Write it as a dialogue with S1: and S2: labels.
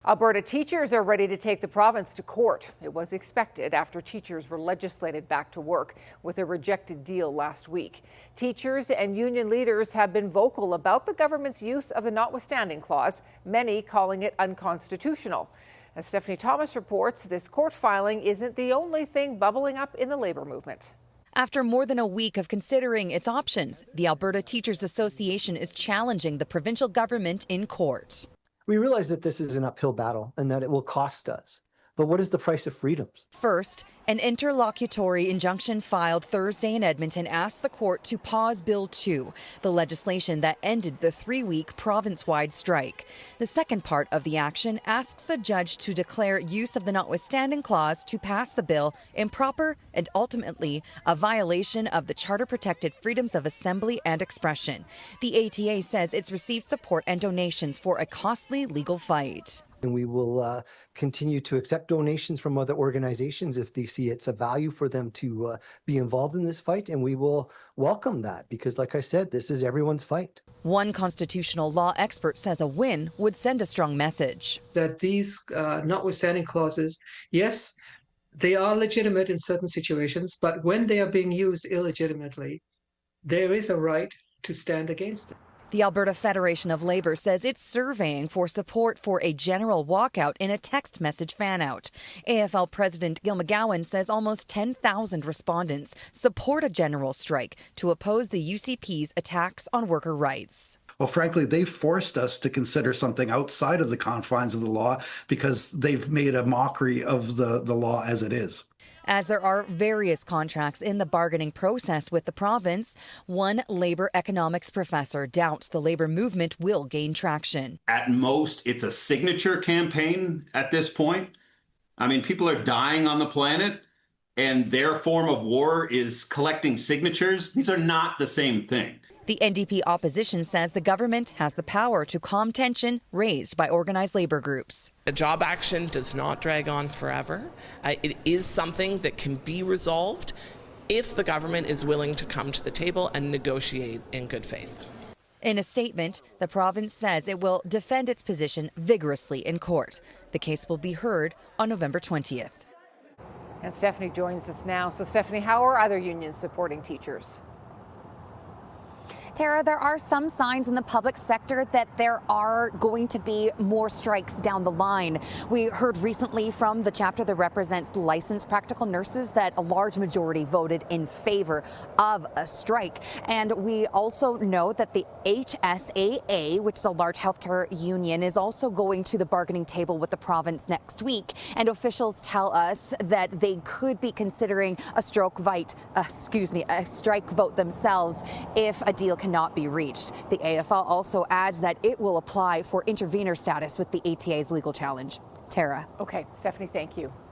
S1: Alberta teachers are ready to take the province to court. It was expected after teachers were legislated back to work with a rejected deal last week. Teachers and union leaders have been vocal about the government's use of the notwithstanding clause, many calling it unconstitutional. As Stephanie Thomas reports, this court filing isn't the only thing bubbling up in the labor movement.
S2: After more than a week of considering its options, the Alberta Teachers Association is challenging the provincial government in court.
S3: We realize that this is an uphill battle and that it will cost us. But what is the price of freedoms?
S2: First, an interlocutory injunction filed Thursday in Edmonton asked the court to pause Bill 2, the legislation that ended the 3-week province-wide strike. The second part of the action asks a judge to declare use of the notwithstanding clause to pass the bill improper and ultimately a violation of the charter-protected freedoms of assembly and expression. The ATA says it's received support and donations for a costly legal fight.
S3: And we will continue to accept donations from other organizations if they see it's a value for them to be involved in this fight. And we will welcome that because, like I said, this is everyone's fight.
S2: One constitutional law expert says a win would send a strong message.
S4: That these notwithstanding clauses, yes, they are legitimate in certain situations, but when they are being used illegitimately, there is a right to stand against it.
S2: The Alberta Federation of Labour says it's surveying for support for a general walkout in a text message fan-out. AFL President Gil McGowan says almost 10,000 respondents support a general strike to oppose the UCP's attacks on worker rights.
S5: Well, frankly, they've forced us to consider something outside of the confines of the law because they've made a mockery of the law as it is.
S2: As there are various contracts in the bargaining process with the province, one labor economics professor doubts the labor movement will gain traction.
S6: At most, it's a signature campaign at this point. I mean, people are dying on the planet, and their form of war is collecting signatures. These are not the same thing.
S2: The NDP opposition says the government has the power to calm tension raised by organized labor groups.
S7: A job action does not drag on forever. It is something that can be resolved if the government is willing to come to the table and negotiate in good faith.
S2: In a statement, the province says it will defend its position vigorously in court. The case will be heard on November 20th.
S1: And Stephanie joins us now. So, Stephanie, how are other unions supporting teachers?
S8: Tara, there are some signs in the public sector that there are going to be more strikes down the line. We heard recently from the chapter that represents licensed practical nurses that a large majority voted in favor of a strike. And we also know that the HSAA, which is a large healthcare union, is also going to the bargaining table with the province next week. And officials tell us that they could be considering a strike vote themselves if a deal cannot be reached. The AFL also adds that it will apply for intervener status with the ATA's legal challenge. Tara.
S1: Okay, Stephanie, thank you.